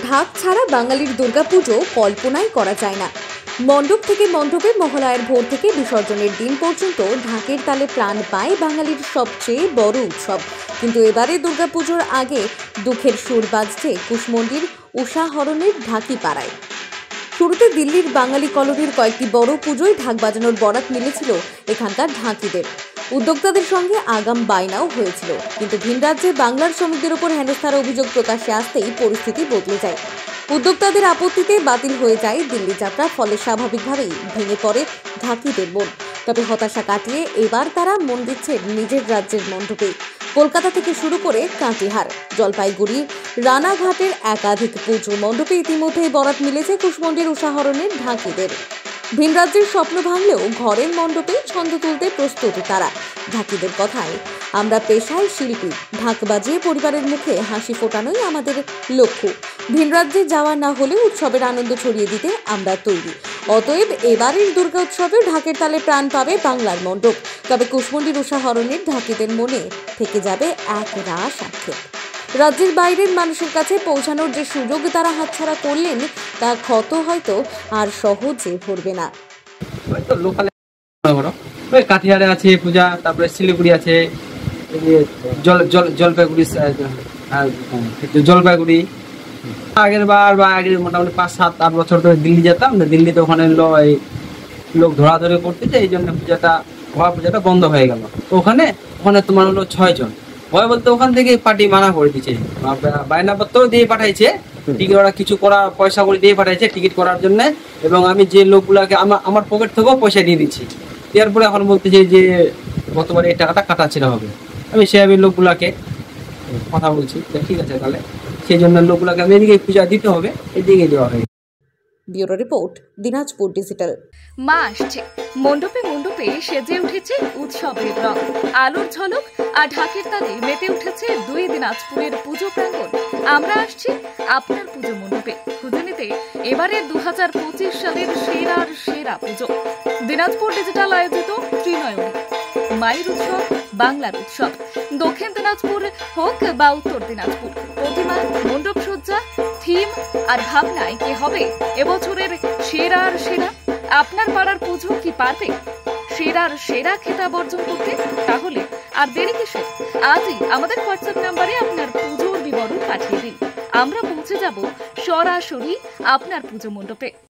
ঢাক ছাড়া বাঙালির দুর্গাপুজো কল্পনাই করা যায় না। মণ্ডপ থেকে মণ্ডপে মহালয়ার ভোর থেকে বিসর্জনের দিন পর্যন্ত ঢাকের তালে প্রাণ পায় বাঙালির সবচেয়ে বড় উৎসব। কিন্তু এবারে দুর্গাপুজোর আগে দুঃখের সুর বাজছে কুশমন্ডির উষাহরণের ঢাকি পাড়ায়। শুরুতে দিল্লির বাঙালি কলোনির কয়েকটি বড় পুজোয় ঢাক বাজানোর বরাত মিলেছিল এখানকার ঢাকিদের। উদ্যোক্তাদের সঙ্গে আগাম বায়নাও হয়েছিল, কিন্তু ভিন রাজ্যে বাংলার শ্রমিকদের উপর হেনস্থার অভিযোগ প্রকাশ্যে আসতেই পরিস্থিতি বদলে যায়। উদ্যোক্তাদের আপত্তিতে বাতিল হয়ে যায় দিল্লি যাত্রা, ফলে স্বাভাবিকভাবেই ভেঙে পড়ে ঢাকিদের মন। তবে হতাশা কাটিয়ে এবার তারা মন দিচ্ছে নিজের রাজ্যের মণ্ডপে। কলকাতা থেকে শুরু করে কাটিহার, জলপাইগুড়ি, রানাঘাটের একাধিক পুজো মণ্ডপে ইতিমধ্যেই বরাত মিলেছে কুশমন্ডির উষাহরণের ঢাকিদের। ভিন রাজ্যের স্বপ্ন ভাঙলেও ঘরের মণ্ডপে ছন্দ তুলতে প্রস্তুত তারা। ঢাকিদের কথায়, আমরা পেশায় শিল্পী, ঢাক বাজিয়ে পরিবারের মুখে হাসি ফোটানোই আমাদের লক্ষ্য। ভিন রাজ্যে যাওয়া না হলে উৎসবের আনন্দ ছড়িয়ে দিতে আমরা তৈরি। অতএব এবারের দুর্গা উৎসবে ঢাকের তালে প্রাণ পাবে বাংলার মণ্ডপ। তবে কুশমন্ডির উষাহরণের ঢাকিদের মনে থেকে যাবে এক রাস আক্ষেপ। রাজ্যের বাইরের মানুষের কাছে পৌঁছানোর যে সুযোগ তারা হাতছাড়া করলেন, তা ক্ষত হয়তো আর সহজে ভরবে না। কাটিহারে আছে পূজা, তারপরে শিলিগুড়ি আছে, জলপাইগুড়ি। আগের বার বা আগের মোটামুটি 5-7-8 বছর ধরে দিল্লি যেতাম, দিল্লিতে ওখানে লোক ধরাধরি করতেছে, এই জন্য পূজাটা বন্ধ হয়ে গেল। তো ওখানে তোমার হলো 6 জন। ভয় বলতে ওখান থেকে পার্টি মানা করে দিচ্ছে, বায়নাপত্র দিয়ে পাঠাইছে, টিকিট ওরা কিছু পয়সা করে দিয়ে পাঠাইছে টিকিট করার জন্য। এবং আমি যে লোকগুলাকে আমার পকেট থেকেও পয়সা দিয়ে দিচ্ছি। এরপরে এখন বলতেছে যে গতবারে এই টাকাটা কাটা ছিল হবে। আমি সেভাবে লোকগুলাকে কথা বলছি, ঠিক আছে তাহলে সেই জন্য লোকগুলাকে আমি এদিকে পূজা দিতে হবে, এদিকে দেওয়া হয়। Bureau report, Dinajpur digital. মা আসছে, মণ্ডপে মণ্ডপে সেজে উঠেছে উৎসবের রং, আলোর ঝলক আর ঢাকের তালে মেতে উঠেছে 2 দিনাজপুরের পুজো প্রাঙ্গণ। আমরা আসছি আপনার পুজো মণ্ডপে খুঁজে নিতে এবারে 2025 সালের সেরা পুজো। দিনাজপুর ডিজিটাল আয়োজিত ত্রিনয়নী মায়ের উৎসব, বাংলার উৎসব। দক্ষিণ দিনাজপুর হোক বা উত্তর দিনাজপুর, প্রতিমা, মণ্ডপ সজ্জা, থিম আর ভাবনায় কে হবে এবছরের সেরা। আপনার পাড়ার পুজো কি পারবে সেরা খেতাব অর্জন করতে? তাহলে আর দেরি কিসের? আজই আমাদের হোয়াটসঅ্যাপ নাম্বারে আপনার পুজোর বিবরণ পাঠিয়ে দিন। আমরা পৌঁছে যাব সরাসরি আপনার পুজো মণ্ডপে।